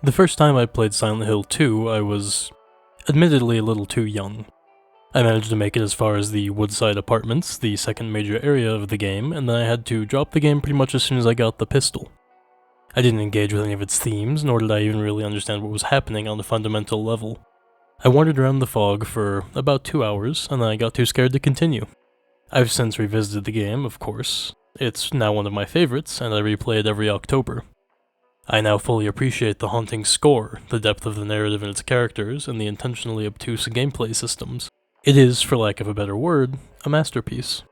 The first time I played Silent Hill 2, I was admittedly a little too young. I managed to make it as far as the Woodside Apartments, the second major area of the game, and then I had to drop the game pretty much as soon as I got the pistol. I didn't engage with any of its themes, nor did I even really understand what was happening on a fundamental level. I wandered around the fog for about 2 hours, and then I got too scared to continue. I've since revisited the game, of course. It's now one of my favorites, and I replay it every October. I now fully appreciate the haunting score, the depth of the narrative and its characters, and the intentionally obtuse gameplay systems. It is, for lack of a better word, a masterpiece.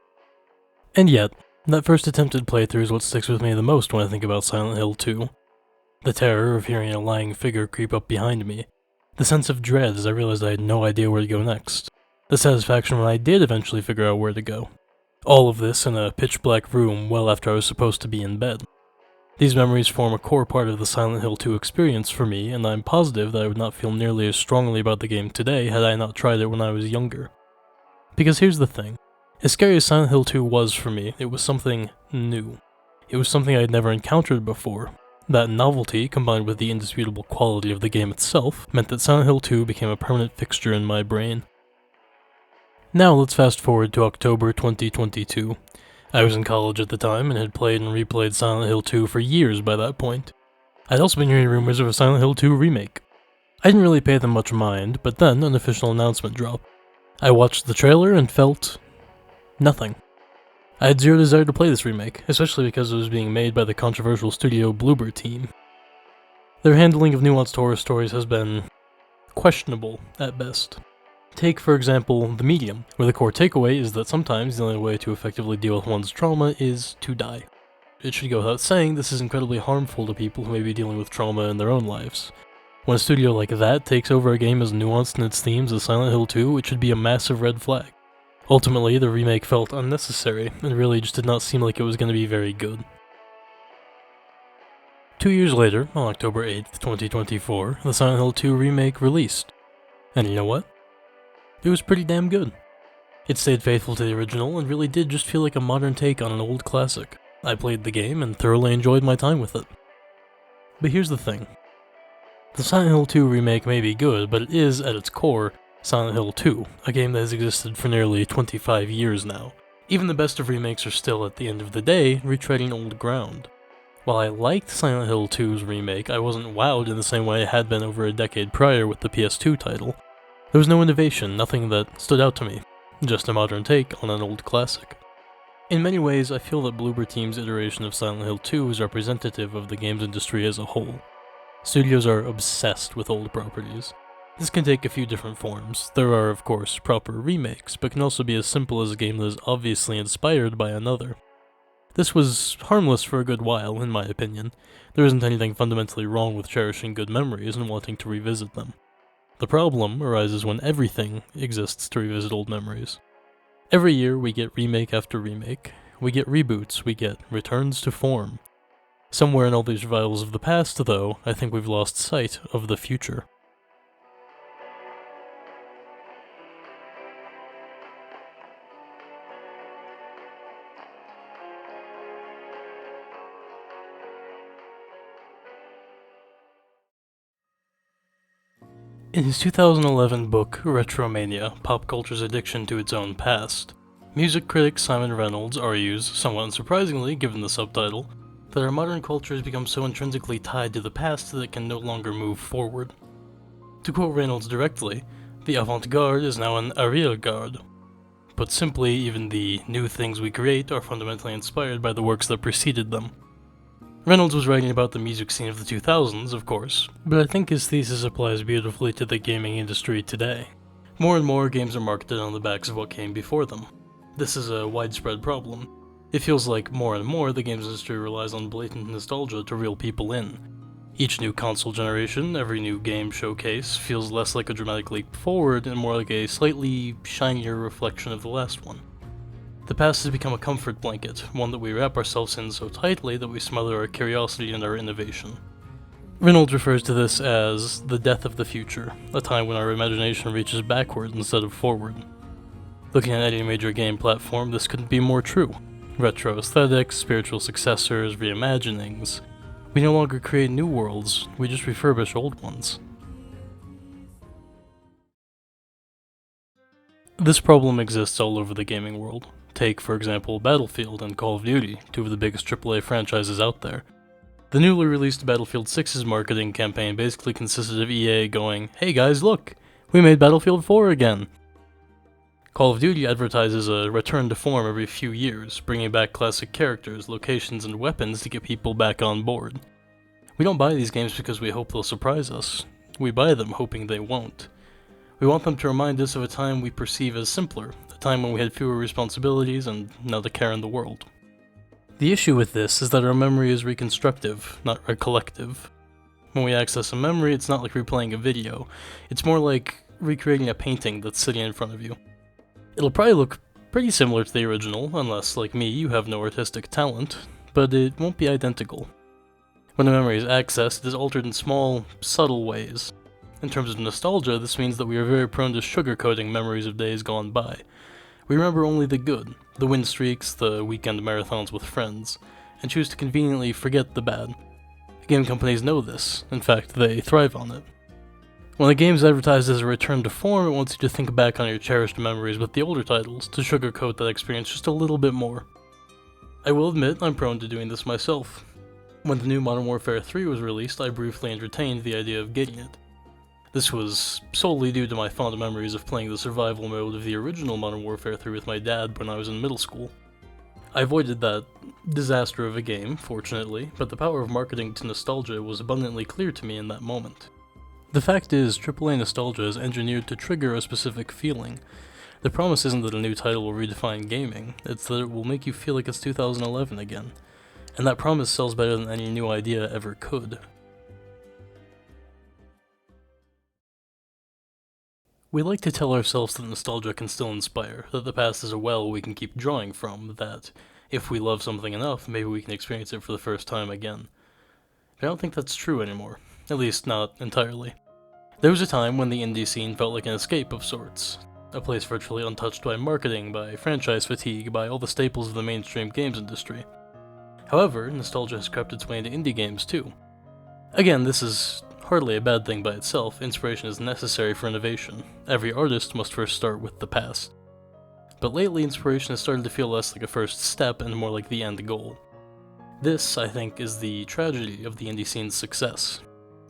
And yet, that first attempted playthrough is what sticks with me the most when I think about Silent Hill 2. The terror of hearing a lying figure creep up behind me. The sense of dread as I realized I had no idea where to go next. The satisfaction when I did eventually figure out where to go. All of this in a pitch-black room well after I was supposed to be in bed. These memories form a core part of the Silent Hill 2 experience for me, and I'm positive that I would not feel nearly as strongly about the game today had I not tried it when I was younger. Because here's the thing. As scary as Silent Hill 2 was for me, it was something new. It was something I had never encountered before. That novelty, combined with the indisputable quality of the game itself, meant that Silent Hill 2 became a permanent fixture in my brain. Now let's fast forward to October 2022. I was in college at the time and had played and replayed Silent Hill 2 for years by that point. I'd also been hearing rumors of a Silent Hill 2 remake. I didn't really pay them much mind, but then an official announcement dropped. I watched the trailer and felt nothing. I had zero desire to play this remake, especially because it was being made by the controversial studio Bloober Team. Their handling of nuanced horror stories has been questionable at best. Take, for example, The Medium, where the core takeaway is that sometimes the only way to effectively deal with one's trauma is to die. It should go without saying this is incredibly harmful to people who may be dealing with trauma in their own lives. When a studio like that takes over a game as nuanced in its themes as Silent Hill 2, it should be a massive red flag. Ultimately, the remake felt unnecessary, and really just did not seem like it was going to be very good. 2 years later, on October 8th, 2024, the Silent Hill 2 remake released. And you know what? It was pretty damn good. It stayed faithful to the original and really did just feel like a modern take on an old classic. I played the game and thoroughly enjoyed my time with it. But here's the thing. The Silent Hill 2 remake may be good, but it is, at its core, Silent Hill 2, a game that has existed for nearly 25 years now. Even the best of remakes are still, at the end of the day, retreading old ground. While I liked Silent Hill 2's remake, I wasn't wowed in the same way I had been over a decade prior with the PS2 title. There was no innovation, nothing that stood out to me, just a modern take on an old classic. In many ways, I feel that Bloober Team's iteration of Silent Hill 2 is representative of the games industry as a whole. Studios are obsessed with old properties. This can take a few different forms. There are, of course, proper remakes, but can also be as simple as a game that is obviously inspired by another. This was harmless for a good while, in my opinion. There isn't anything fundamentally wrong with cherishing good memories and wanting to revisit them. The problem arises when everything exists to revisit old memories. Every year we get remake after remake, we get reboots, we get returns to form. Somewhere in all these revivals of the past, though, I think we've lost sight of the future. In his 2011 book, Retromania, Pop Culture's Addiction to Its Own Past, music critic Simon Reynolds argues, somewhat unsurprisingly given the subtitle, that our modern culture has become so intrinsically tied to the past that it can no longer move forward. To quote Reynolds directly, the avant-garde is now an arrière-garde. Put simply, even the new things we create are fundamentally inspired by the works that preceded them. Reynolds was writing about the music scene of the 2000s, of course, but I think his thesis applies beautifully to the gaming industry today. More and more games are marketed on the backs of what came before them. This is a widespread problem. It feels like more and more the games industry relies on blatant nostalgia to reel people in. Each new console generation, every new game showcase, feels less like a dramatic leap forward and more like a slightly shinier reflection of the last one. The past has become a comfort blanket, one that we wrap ourselves in so tightly that we smother our curiosity and our innovation. Reynolds refers to this as the death of the future, a time when our imagination reaches backward instead of forward. Looking at any major game platform, this couldn't be more true. Retro aesthetics, spiritual successors, reimaginings. We no longer create new worlds, we just refurbish old ones. This problem exists all over the gaming world. Take, for example, Battlefield and Call of Duty, two of the biggest AAA franchises out there. The newly released Battlefield 6's marketing campaign basically consisted of EA going, "Hey guys, look! We made Battlefield 4 again!" Call of Duty advertises a return to form every few years, bringing back classic characters, locations, and weapons to get people back on board. We don't buy these games because we hope they'll surprise us. We buy them hoping they won't. We want them to remind us of a time we perceive as simpler, a time when we had fewer responsibilities and not a care in the world. The issue with this is that our memory is reconstructive, not recollective. When we access a memory, it's not like replaying a video. It's more like recreating a painting that's sitting in front of you. It'll probably look pretty similar to the original, unless, like me, you have no artistic talent, but it won't be identical. When a memory is accessed, it is altered in small, subtle ways. In terms of nostalgia, this means that we are very prone to sugarcoating memories of days gone by. We remember only the good, the win streaks, the weekend marathons with friends, and choose to conveniently forget the bad. Game companies know this. In fact, they thrive on it. When a game is advertised as a return to form, it wants you to think back on your cherished memories with the older titles, to sugarcoat that experience just a little bit more. I will admit, I'm prone to doing this myself. When the new Modern Warfare 3 was released, I briefly entertained the idea of getting it. This was solely due to my fond memories of playing the survival mode of the original Modern Warfare 3 with my dad when I was in middle school. I avoided that disaster of a game, fortunately, but the power of marketing to nostalgia was abundantly clear to me in that moment. The fact is, AAA nostalgia is engineered to trigger a specific feeling. The promise isn't that a new title will redefine gaming, it's that it will make you feel like it's 2011 again. And that promise sells better than any new idea ever could. We like to tell ourselves that nostalgia can still inspire, that the past is a well we can keep drawing from, that if we love something enough, maybe we can experience it for the first time again. But I don't think that's true anymore. At least, not entirely. There was a time when the indie scene felt like an escape of sorts. A place virtually untouched by marketing, by franchise fatigue, by all the staples of the mainstream games industry. However, nostalgia has crept its way into indie games too. Again, this is hardly a bad thing by itself. Inspiration is necessary for innovation. Every artist must first start with the past. But lately, inspiration has started to feel less like a first step and more like the end goal. This, I think, is the tragedy of the indie scene's success.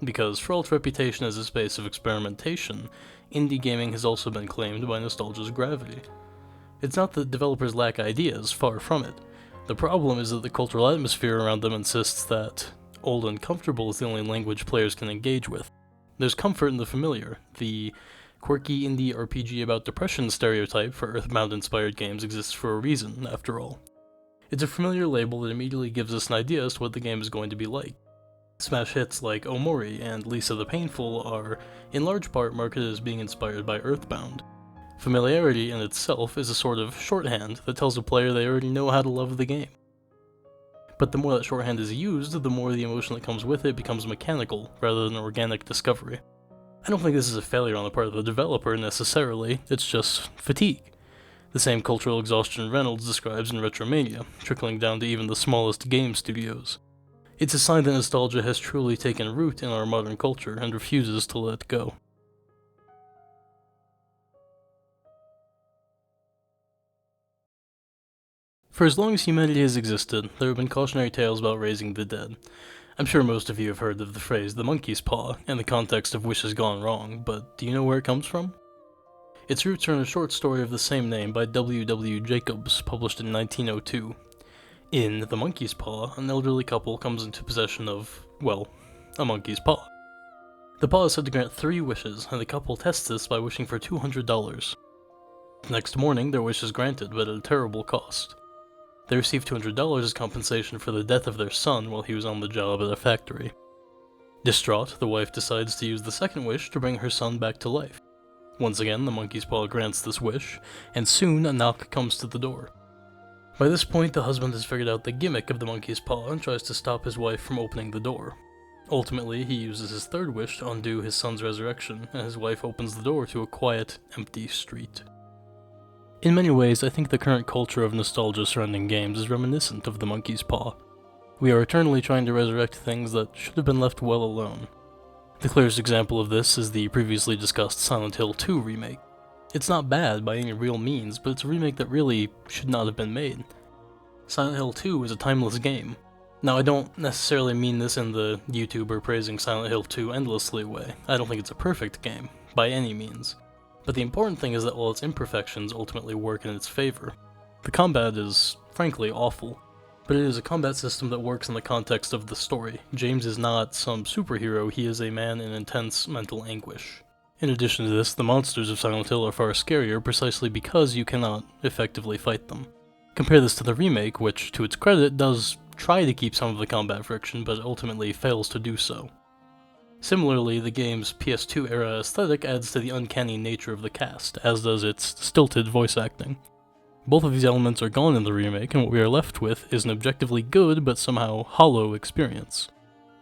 Because for all its reputation as a space of experimentation, indie gaming has also been claimed by nostalgia's gravity. It's not that developers lack ideas, far from it. The problem is that the cultural atmosphere around them insists that old and comfortable is the only language players can engage with. There's comfort in the familiar. The quirky indie RPG about depression stereotype for Earthbound-inspired games exists for a reason, after all. It's a familiar label that immediately gives us an idea as to what the game is going to be like. Smash hits like OMORI and Lisa the Painful are, in large part, marketed as being inspired by Earthbound. Familiarity in itself is a sort of shorthand that tells a player they already know how to love the game. But the more that shorthand is used, the more the emotion that comes with it becomes mechanical, rather than organic discovery. I don't think this is a failure on the part of the developer necessarily, it's just fatigue. The same cultural exhaustion Reynolds describes in Retromania, trickling down to even the smallest game studios. It's a sign that nostalgia has truly taken root in our modern culture and refuses to let go. For as long as humanity has existed, there have been cautionary tales about raising the dead. I'm sure most of you have heard of the phrase the monkey's paw in the context of wishes gone wrong, but do you know where it comes from? Its roots are in a short story of the same name by W. W. Jacobs, published in 1902. In The Monkey's Paw, an elderly couple comes into possession of, well, a monkey's paw. The paw is said to grant 3 wishes, and the couple tests this by wishing for $200. The next morning, their wish is granted, but at a terrible cost. They receive $200 as compensation for the death of their son while he was on the job at a factory. Distraught, the wife decides to use the second wish to bring her son back to life. Once again, the monkey's paw grants this wish, and soon a knock comes to the door. By this point, the husband has figured out the gimmick of the monkey's paw and tries to stop his wife from opening the door. Ultimately, he uses his third wish to undo his son's resurrection, and his wife opens the door to a quiet, empty street. In many ways, I think the current culture of nostalgia surrounding games is reminiscent of the monkey's paw. We are eternally trying to resurrect things that should have been left well alone. The clearest example of this is the previously discussed Silent Hill 2 remake. It's not bad by any real means, but it's a remake that really should not have been made. Silent Hill 2 is a timeless game. Now, I don't necessarily mean this in the YouTuber praising Silent Hill 2 endlessly way. I don't think it's a perfect game, by any means. But the important thing is that while its imperfections ultimately work in its favor, the combat is, frankly, awful. But it is a combat system that works in the context of the story. James is not some superhero, he is a man in intense mental anguish. In addition to this, the monsters of Silent Hill are far scarier precisely because you cannot effectively fight them. Compare this to the remake, which, to its credit, does try to keep some of the combat friction, but ultimately fails to do so. Similarly, the game's PS2 era aesthetic adds to the uncanny nature of the cast, as does its stilted voice acting. Both of these elements are gone in the remake, and what we are left with is an objectively good but somehow hollow experience.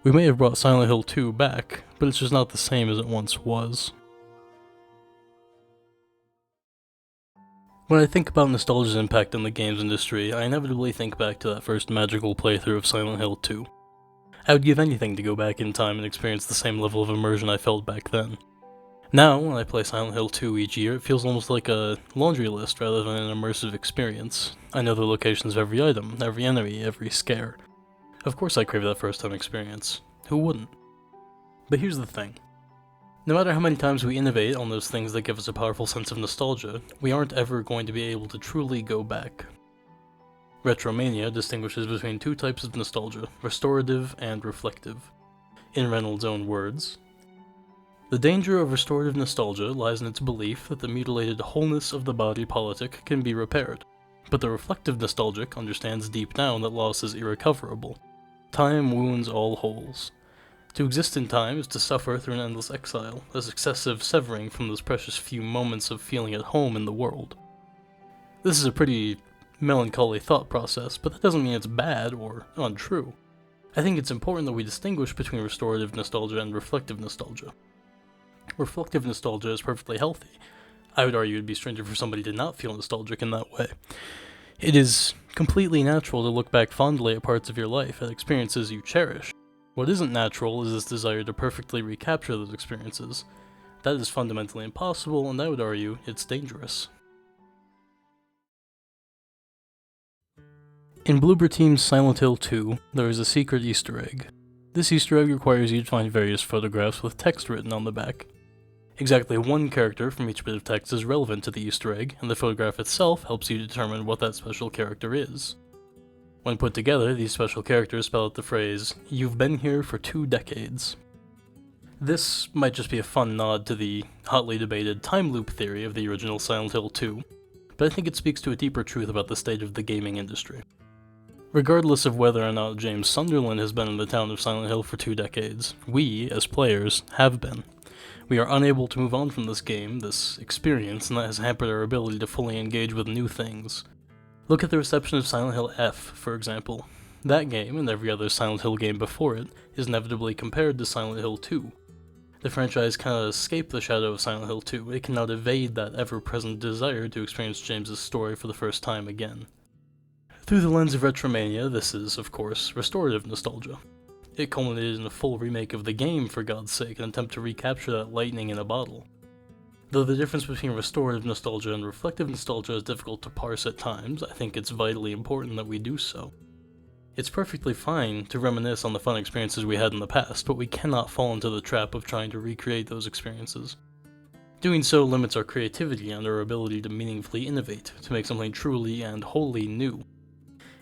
We may have brought Silent Hill 2 back, but it's just not the same as it once was. When I think about nostalgia's impact on the games industry, I inevitably think back to that first magical playthrough of Silent Hill 2. I would give anything to go back in time and experience the same level of immersion I felt back then. Now, when I play Silent Hill 2 each year, it feels almost like a laundry list rather than an immersive experience. I know the locations of every item, every enemy, every scare. Of course I crave that first-time experience. Who wouldn't? But here's the thing. No matter how many times we innovate on those things that give us a powerful sense of nostalgia, we aren't ever going to be able to truly go back. Retromania distinguishes between two types of nostalgia, restorative and reflective. In Reynolds' own words, "The danger of restorative nostalgia lies in its belief that the mutilated wholeness of the body politic can be repaired, but the reflective nostalgic understands deep down that loss is irrecoverable. Time wounds all holes. To exist in time is to suffer through an endless exile, a successive severing from those precious few moments of feeling at home in the world." This is a pretty melancholy thought process, but that doesn't mean it's bad or untrue. I think it's important that we distinguish between restorative nostalgia and reflective nostalgia. Reflective nostalgia is perfectly healthy. I would argue it'd be stranger for somebody to not feel nostalgic in that way. It is completely natural to look back fondly at parts of your life, at experiences you cherish. What isn't natural is this desire to perfectly recapture those experiences. That is fundamentally impossible, and I would argue it's dangerous. In Bloober Team's Silent Hill 2, there is a secret Easter egg. This Easter egg requires you to find various photographs with text written on the back. Exactly one character from each bit of text is relevant to the Easter egg, and the photograph itself helps you determine what that special character is. When put together, these special characters spell out the phrase, "You've been here for 2 decades." This might just be a fun nod to the hotly debated time loop theory of the original Silent Hill 2, but I think it speaks to a deeper truth about the state of the gaming industry. Regardless of whether or not James Sunderland has been in the town of Silent Hill for 2 decades, we, as players, have been. We are unable to move on from this game, this experience, and that has hampered our ability to fully engage with new things. Look at the reception of Silent Hill F, for example. That game, and every other Silent Hill game before it, is inevitably compared to Silent Hill 2. The franchise cannot escape the shadow of Silent Hill 2, it cannot evade that ever-present desire to experience James's story for the first time again. Through the lens of Retromania, this is, of course, restorative nostalgia. It culminated in a full remake of the game, for God's sake, an attempt to recapture that lightning in a bottle. Though the difference between restorative nostalgia and reflective nostalgia is difficult to parse at times, I think it's vitally important that we do so. It's perfectly fine to reminisce on the fun experiences we had in the past, but we cannot fall into the trap of trying to recreate those experiences. Doing so limits our creativity and our ability to meaningfully innovate, to make something truly and wholly new.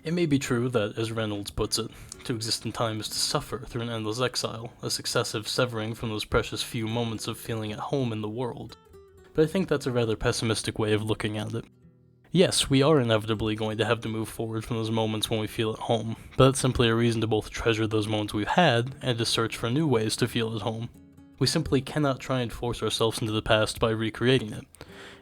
It may be true that, as Reynolds puts it, to exist in time is to suffer through an endless exile, a successive severing from those precious few moments of feeling at home in the world. But I think that's a rather pessimistic way of looking at it. Yes, we are inevitably going to have to move forward from those moments when we feel at home, but that's simply a reason to both treasure those moments we've had, and to search for new ways to feel at home. We simply cannot try and force ourselves into the past by recreating it.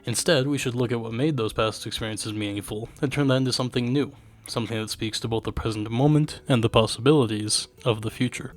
Instead, we should look at what made those past experiences meaningful, and turn that into something new, something that speaks to both the present moment and the possibilities of the future.